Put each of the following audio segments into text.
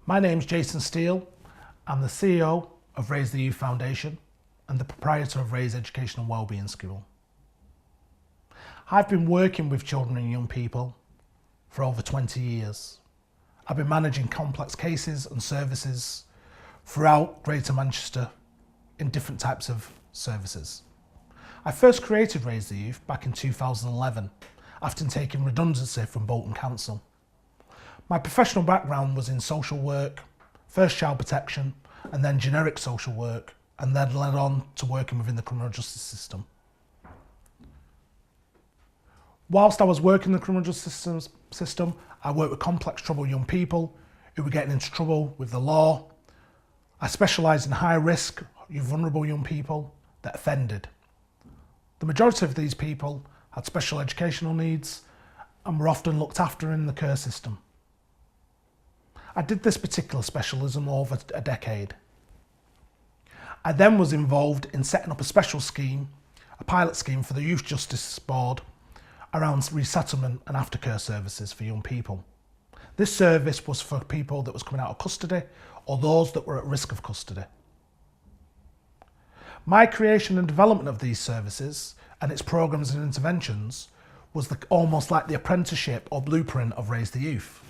My name's Jason STEELE. I'm the CEO of Raise the Youth Foundation and the proprietor of Raise Education and Wellbeing School. I've been working with children and young people for over 20 years. I've been managing complex cases and services throughout Greater Manchester in different types of services. I first created Raise the Youth back in 2011 after taking redundancy from Bolton Council. My professional background was in social work, first child protection, and then generic social work, and then led on to working within the criminal justice system. Whilst I was working in the criminal justice system, I worked with complex troubled young people who were getting into trouble with the law. I specialised in high risk, vulnerable young people that offended. The majority of these people had special educational needs and were often looked after in the care system. I did this particular specialism over a decade. I then was involved in setting up a special scheme, a pilot scheme for the Youth Justice Board around resettlement and aftercare services for young people. This service was for people that was coming out of custody or those that were at risk of custody. My creation and development of these services and its programmes and interventions was almost like the apprenticeship or blueprint of Raise the Youth.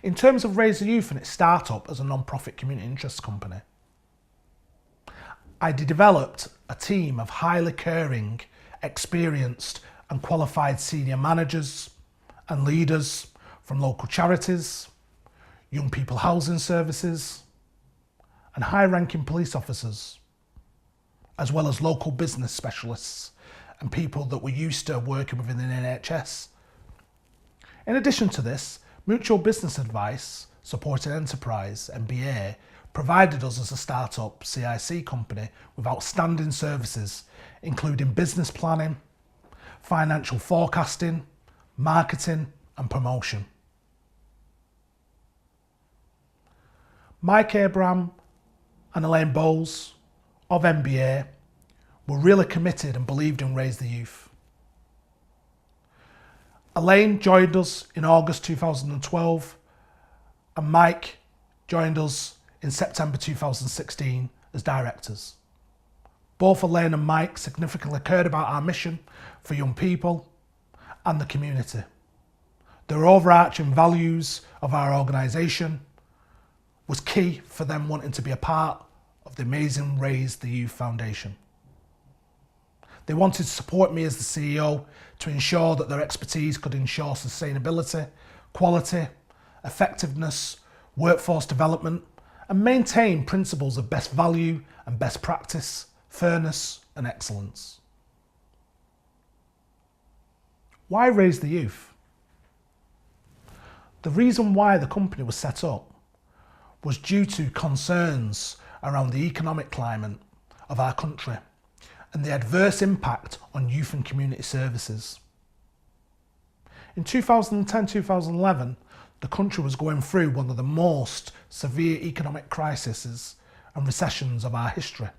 In terms of Raise the Youth and its start-up as a non-profit community interest company, I developed a team of highly caring, experienced and qualified senior managers and leaders from local charities, young people housing services and high-ranking police officers, as well as local business specialists and people that were used to working within the NHS. In addition to this, Mutual Business Advice, Supported Enterprise, MBA, provided us as a start-up CIC company with outstanding services, including business planning, financial forecasting, marketing and promotion. Mike Abraham and Elaine Bowles of MBA were really committed and believed in Raise the Youth. Elaine joined us in August 2012 and Mike joined us in September 2016 as directors. Both Elaine and Mike significantly cared about our mission for young people and the community. Their overarching values of our organisation was key for them wanting to be a part of the amazing Raise the Youth Foundation. They wanted to support me as the CEO to ensure that their expertise could ensure sustainability, quality, effectiveness, workforce development, and maintain principles of best value and best practice, fairness and excellence. Why Raise the Youth? The reason why the company was set up was due to concerns around the economic climate of our country and the adverse impact on youth and community services. In 2010-2011, the country was going through one of the most severe economic crises and recessions of our history,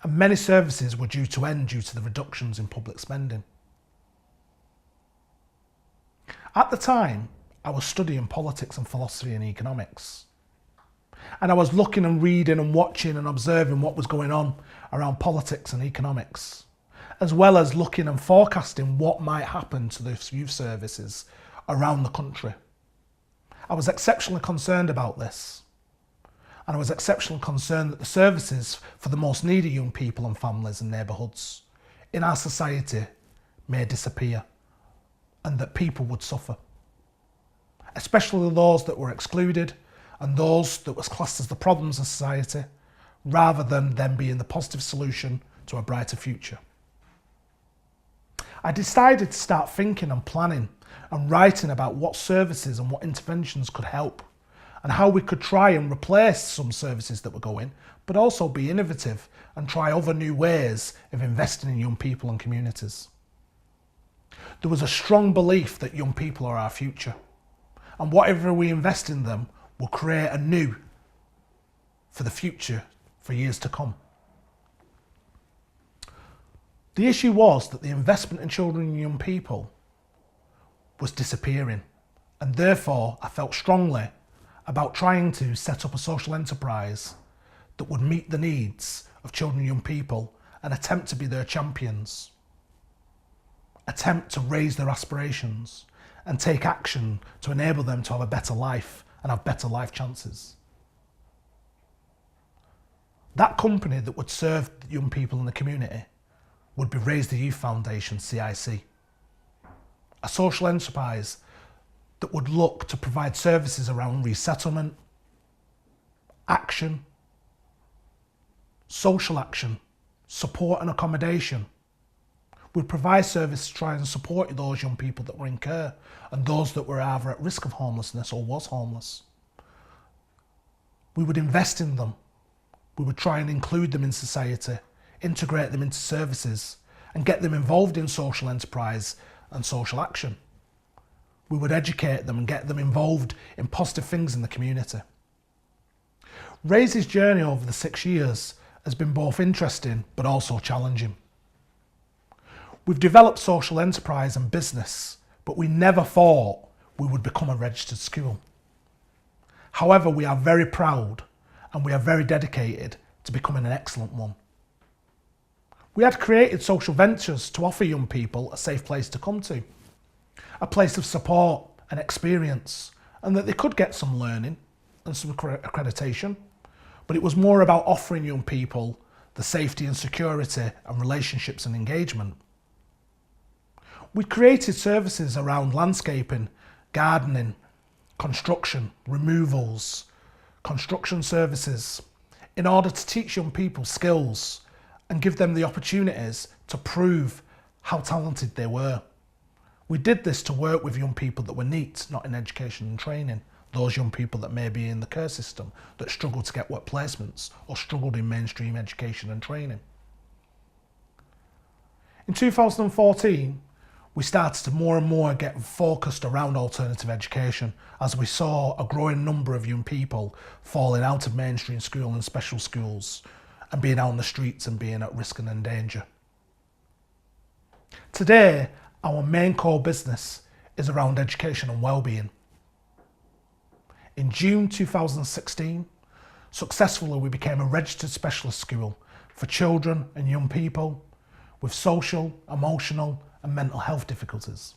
and many services were due to end due to the reductions in public spending. At the time, I was studying politics and philosophy and economics. And I was looking and reading and watching and observing what was going on around politics and economics, as well as looking and forecasting what might happen to the youth services around the country. I was exceptionally concerned about this. And I was exceptionally concerned that the services for the most needy young people and families and neighbourhoods in our society may disappear and that people would suffer, especially those that were excluded and those that was classed as the problems of society, rather than them being the positive solution to a brighter future. I decided to start thinking and planning and writing about what services and what interventions could help and how we could try and replace some services that were going, but also be innovative and try other new ways of investing in young people and communities. There was a strong belief that young people are our future, and whatever we invest in them will create a new for the future for years to come. The issue was that the investment in children and young people was disappearing and therefore I felt strongly about trying to set up a social enterprise that would meet the needs of children and young people and attempt to be their champions, attempt to raise their aspirations and take action to enable them to have a better life and have better life chances. That company that would serve young people in the community would be Raise the Youth Foundation, CIC. A social enterprise that would look to provide services around resettlement, action, social action, support and accommodation. We'd provide services to try and support those young people that were in care and those that were either at risk of homelessness or was homeless. We would invest in them. We would try and include them in society, integrate them into services and get them involved in social enterprise and social action. We would educate them and get them involved in positive things in the community. Raise's journey over the 6 years has been both interesting but also challenging. We've developed social enterprise and business, but we never thought we would become a registered school. However, we are very proud and we are very dedicated to becoming an excellent one. We had created social ventures to offer young people a safe place to come to, a place of support and experience, and that they could get some learning and some accreditation, but it was more about offering young people the safety and security and relationships and engagement. We created services around landscaping, gardening, construction, removals, construction services, in order to teach young people skills and give them the opportunities to prove how talented they were. We did this to work with young people that were NEET, not in education and training, those young people that may be in the care system, that struggled to get work placements or struggled in mainstream education and training. In 2014, we started to more and more get focused around alternative education as we saw a growing number of young people falling out of mainstream school and special schools and being out on the streets and being at risk and in danger. Today, our main core business is around education and wellbeing. In June 2016, successfully we became a registered specialist school for children and young people with social, emotional and mental health difficulties.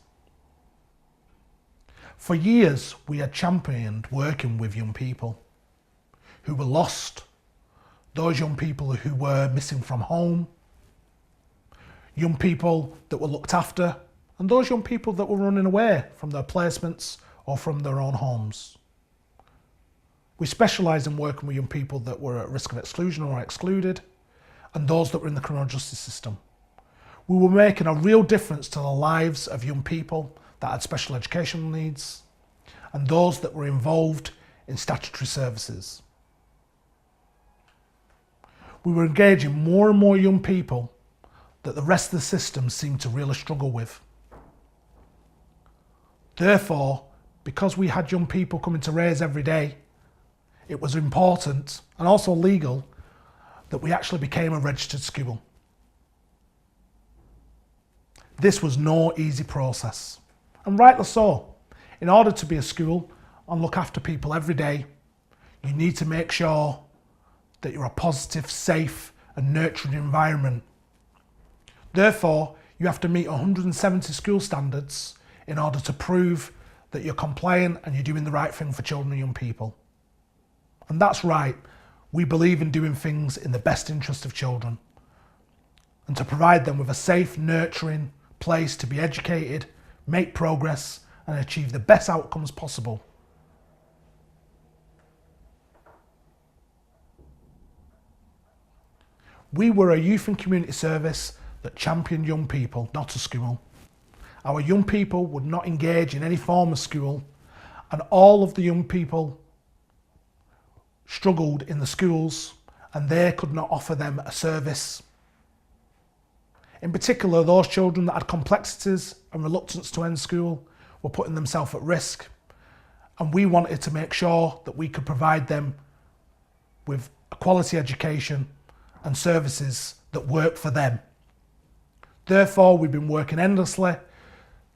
For years, we had championed working with young people who were lost, those young people who were missing from home, young people that were looked after, and those young people that were running away from their placements or from their own homes. We specialise in working with young people that were at risk of exclusion or excluded, and those that were in the criminal justice system. We were making a real difference to the lives of young people that had special educational needs and those that were involved in statutory services. We were engaging more and more young people that the rest of the system seemed to really struggle with. Therefore, because we had young people coming to Raise every day, it was important and also legal that we actually became a registered school. This was no easy process, and rightly so. In order to be a school and look after people every day, you need to make sure that you're a positive, safe and nurturing environment. Therefore, you have to meet 170 school standards in order to prove that you're compliant and you're doing the right thing for children and young people. And that's right, we believe in doing things in the best interest of children and to provide them with a safe, nurturing place to be educated, make progress and achieve the best outcomes possible. We were a youth and community service that championed young people, not a school. Our young people would not engage in any form of school, and all of the young people struggled in the schools and they could not offer them a service. In particular, those children that had complexities and reluctance to end school were putting themselves at risk, and we wanted to make sure that we could provide them with a quality education and services that work for them. Therefore, we've been working endlessly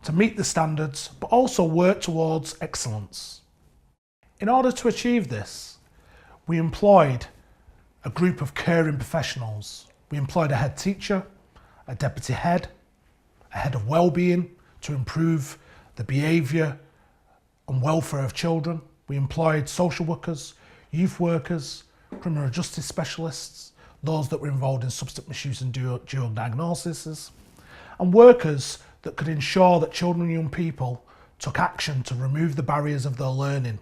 to meet the standards, but also work towards excellence. In order to achieve this, we employed a group of caring professionals. We employed a head teacher, a deputy head, a head of wellbeing to improve the behaviour and welfare of children. We employed social workers, youth workers, criminal justice specialists, those that were involved in substance misuse and dual diagnoses, and workers that could ensure that children and young people took action to remove the barriers of their learning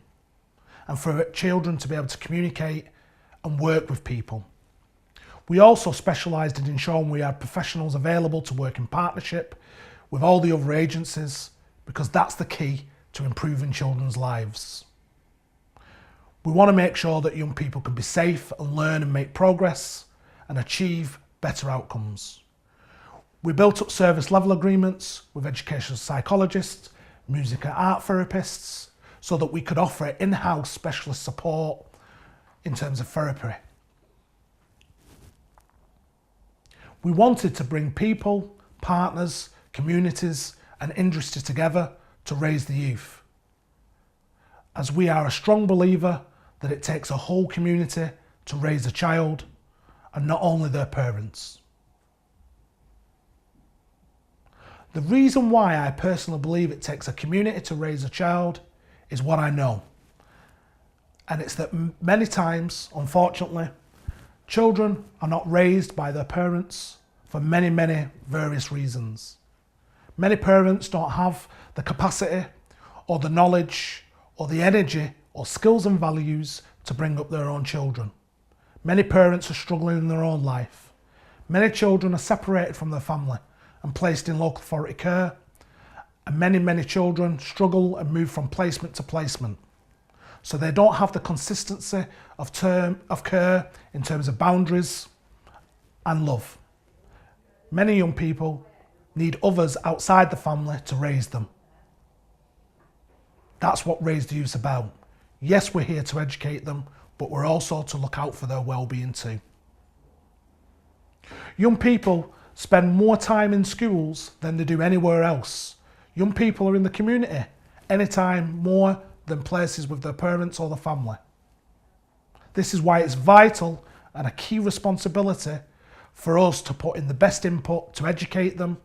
and for children to be able to communicate and work with people. We also specialised in ensuring we had professionals available to work in partnership with all the other agencies, because that's the key to improving children's lives. We want to make sure that young people can be safe and learn and make progress and achieve better outcomes. We built up service level agreements with educational psychologists, music and art therapists, so that we could offer in-house specialist support in terms of therapy. We wanted to bring people, partners, communities and industry together to raise the youth, as we are a strong believer that it takes a whole community to raise a child and not only their parents. The reason why I personally believe it takes a community to raise a child is what I know. And it's that many times, unfortunately, children are not raised by their parents for many, many various reasons. Many parents don't have the capacity or the knowledge or the energy or skills and values to bring up their own children. Many parents are struggling in their own life. Many children are separated from their family and placed in local authority care, and many children struggle and move from placement to placement. So they don't have the consistency of care in terms of boundaries and love. Many young people need others outside the family to raise them. That's what Raise the Youth's about. Yes, we're here to educate them, but we're also to look out for their well-being too. Young people spend more time in schools than they do anywhere else. Young people are in the community anytime more than places with their parents or the family. This is why it's vital and a key responsibility for us to put in the best input to educate them,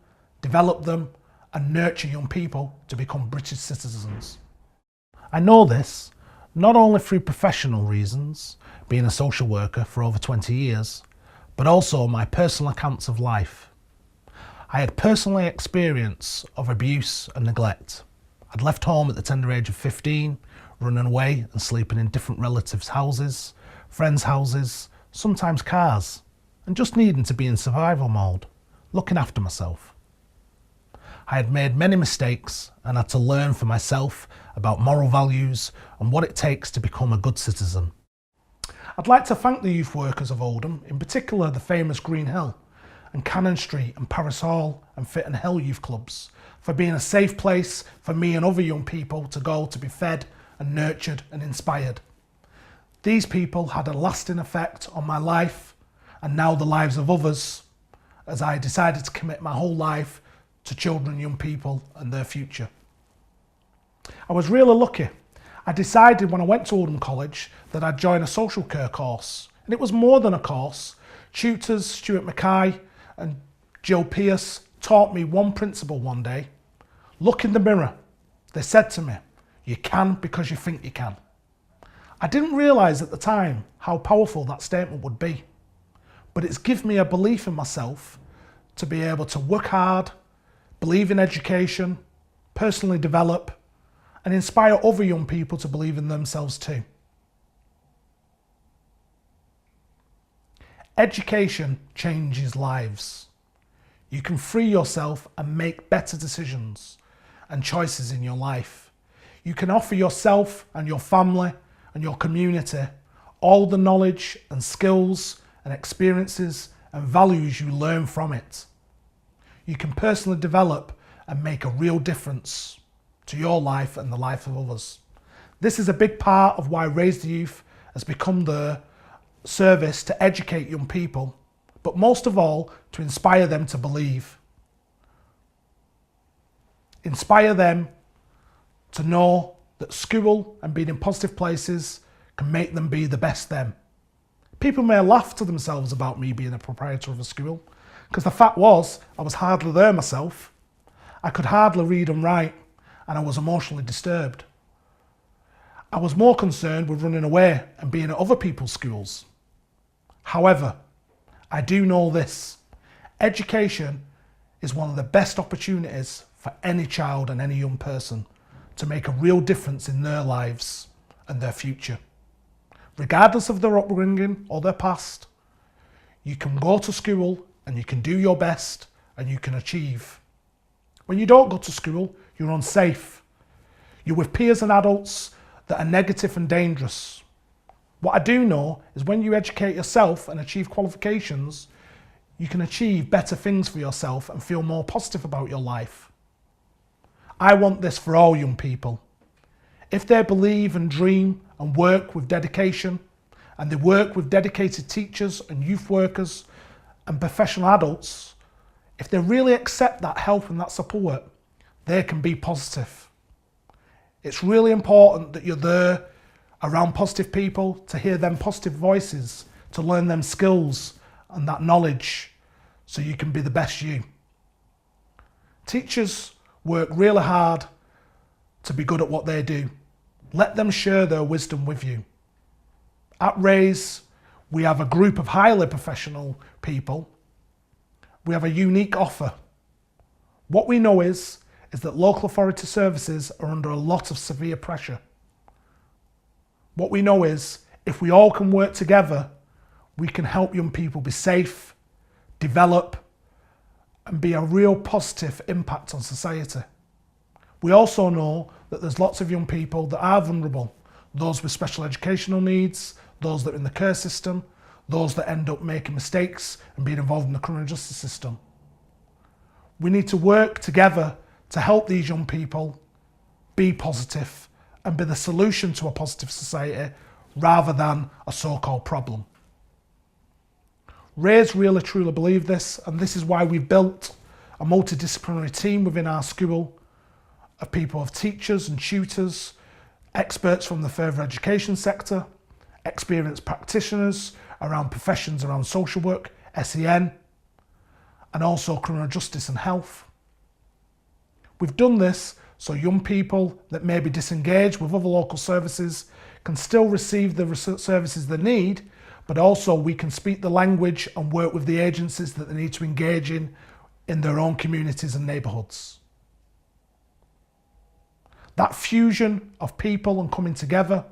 develop them and nurture young people to become British citizens. I know this not only through professional reasons, being a social worker for over 20 years, but also my personal accounts of life. I had personal experience of abuse and neglect. I'd left home at the tender age of 15, running away and sleeping in different relatives' houses, friends' houses, sometimes cars, and just needing to be in survival mode, looking after myself. I had made many mistakes and had to learn for myself about moral values and what it takes to become a good citizen. I'd like to thank the youth workers of Oldham, in particular the famous Green Hill and Cannon Street and Paris Hall and Fitton Hill youth clubs, for being a safe place for me and other young people to go to be fed and nurtured and inspired. These people had a lasting effect on my life and now the lives of others, as I decided to commit my whole life to children and young people and their future. I was really lucky. I decided when I went to Oldham College that I'd join a social care course, and it was more than a course. Tutors Stuart Mackay and Jill Pierce taught me one principle one day. Look in the mirror. They said to me, you can because you think you can. I didn't realise at the time how powerful that statement would be, but it's given me a belief in myself to be able to work hard, believe in education, personally develop, and inspire other young people to believe in themselves too. Education changes lives. You can free yourself and make better decisions and choices in your life. You can offer yourself and your family and your community all the knowledge and skills and experiences and values you learn from it. You can personally develop and make a real difference to your life and the life of others. This is a big part of why Raise the Youth has become the service to educate young people, but most of all to inspire them to believe. inspire them to know that school and being in positive places can make them be the best them. People may laugh to themselves about me being a proprietor of a school, because the fact was I was hardly there myself. I could hardly read and write, and I was emotionally disturbed. I was more concerned with running away and being at other people's schools. However, I do know this: education is one of the best opportunities for any child and any young person to make a real difference in their lives and their future. Regardless of their upbringing or their past, you can go to school and you can do your best and you can achieve. When you don't go to school, you're unsafe. You're with peers and adults that are negative and dangerous. What I do know is when you educate yourself and achieve qualifications, you can achieve better things for yourself and feel more positive about your life. I want this for all young people. If they believe and dream and work with dedication, and they work with dedicated teachers and youth workers and professional adults, if they really accept that help and that support, they can be positive. It's really important that you're there around positive people, to hear them positive voices, to learn them skills and that knowledge so you can be the best you. Teachers work really hard to be good at what they do. Let them share their wisdom with you. At Raise, we have a group of highly professional people. We have a unique offer. What we know is that local authority services are under a lot of severe pressure. What we know is if we all can work together, we can help young people be safe, develop, and be a real positive impact on society. We also know that there's lots of young people that are vulnerable, those with special educational needs, those that are in the care system, those that end up making mistakes and being involved in the criminal justice system. We need to work together to help these young people be positive and be the solution to a positive society rather than a so-called problem. Raise really truly believe this, and this is why we've built a multidisciplinary team within our school of people, of teachers and tutors, experts from the further education sector, experienced practitioners around professions around social work, SEN, and also criminal justice and health. We've done this so young people that may be disengaged with other local services can still receive the services they need, but also we can speak the language and work with the agencies that they need to engage in their own communities and neighbourhoods. That fusion of people and coming together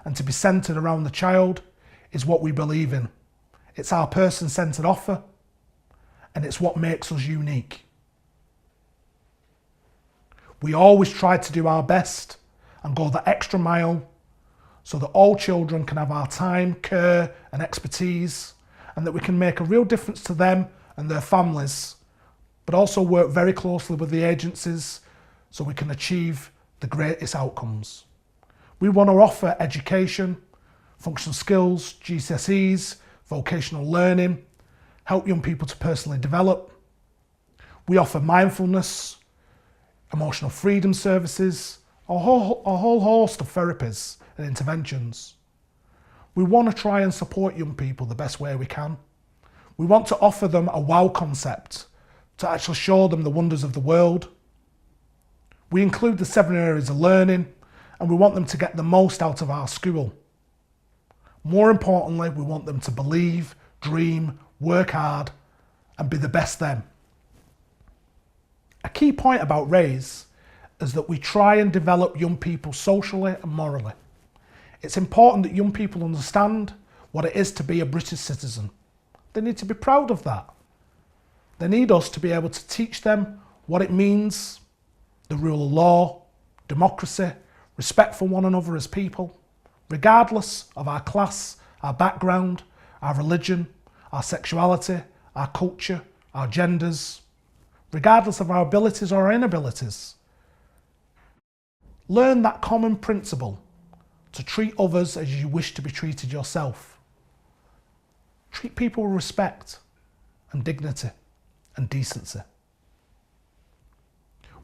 and to be centred around the child is what we believe in. It's our person-centred offer, and it's what makes us unique. We always try to do our best and go the extra mile so that all children can have our time, care and expertise, and that we can make a real difference to them and their families, but also work very closely with the agencies so we can achieve the greatest outcomes. We want to offer education, functional skills, GCSEs, vocational learning, help young people to personally develop. We offer mindfulness, emotional freedom services, a whole host of therapies and interventions. We want to try and support young people the best way we can. We want to offer them a wow concept to actually show them the wonders of the world. We include the 7 areas of learning, and we want them to get the most out of our school. More importantly, we want them to believe, dream, work hard, and be the best them. A key point about Raise is that we try and develop young people socially and morally. It's important that young people understand what it is to be a British citizen. They need to be proud of that. They need us to be able to teach them what it means, the rule of law, democracy, respect for one another as people, regardless of our class, our background, our religion, our sexuality, our culture, our genders, regardless of our abilities or our inabilities. Learn that common principle to treat others as you wish to be treated yourself. Treat people with respect and dignity and decency.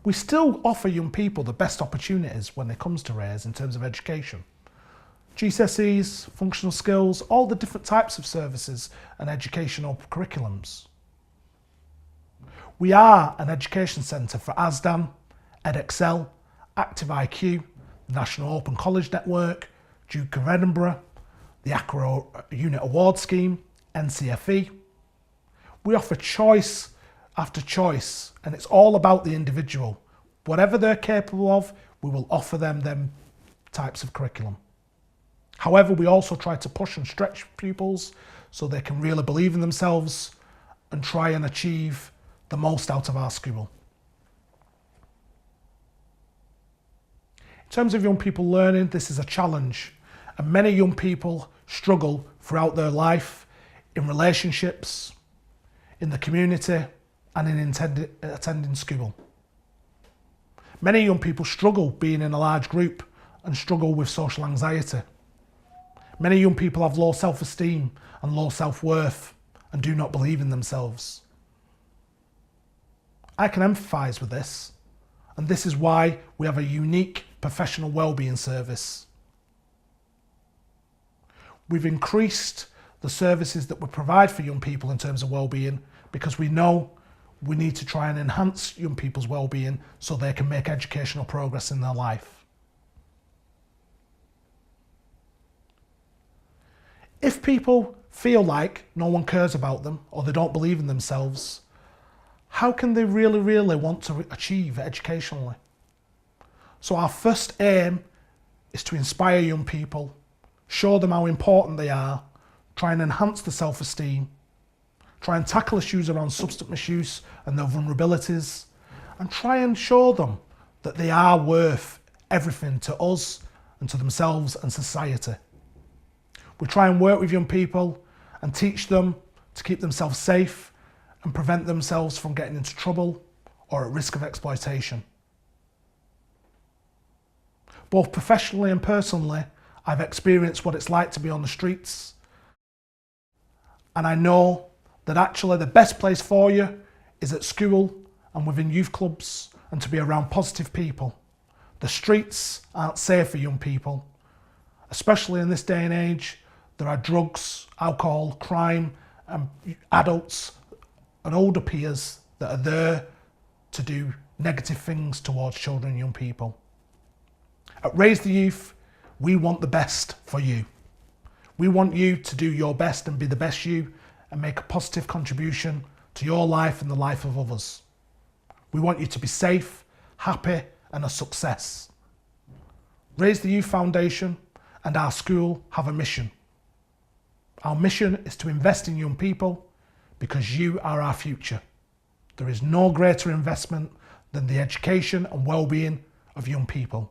We still offer young people the best opportunities when it comes to RAISE in terms of education. GCSEs, functional skills, all the different types of services and educational curriculums. We are an education centre for ASDAN, EdExcel, Active IQ, the National Open College Network, Duke of Edinburgh, the ACRA Unit Award Scheme, NCFE. We offer choice after choice, and it's all about the individual. Whatever they're capable of, we will offer them types of curriculum. However, we also try to push and stretch pupils so they can really believe in themselves and try and achieve the most out of our school. In terms of young people learning, this is a challenge, and many young people struggle throughout their life in relationships, in the community, and in attending school. Many young people struggle being in a large group and struggle with social anxiety. Many young people have low self-esteem and low self-worth and do not believe in themselves. I can empathise with this, and this is why we have a unique professional wellbeing service. We've increased the services that we provide for young people in terms of wellbeing because we know we need to try and enhance young people's wellbeing so they can make educational progress in their life. If people feel like no one cares about them or they don't believe in themselves, how can they really want to achieve educationally? So our first aim is to inspire young people, show them how important they are, try and enhance their self-esteem, try and tackle issues around substance misuse and their vulnerabilities, and try and show them that they are worth everything to us and to themselves and society. We try and work with young people and teach them to keep themselves safe and prevent themselves from getting into trouble or at risk of exploitation. Both professionally and personally, I've experienced what it's like to be on the streets, and I know that actually the best place for you is at school and within youth clubs and to be around positive people. The streets aren't safe for young people, especially in this day and age. There are drugs, alcohol, crime, and adults and older peers that are there to do negative things towards children and young people. At Raise the Youth, we want the best for you. We want you to do your best and be the best you and make a positive contribution to your life and the life of others. We want you to be safe, happy, and a success. Raise the Youth Foundation and our school have a mission. Our mission is to invest in young people because you are our future. There is no greater investment than the education and well-being of young people.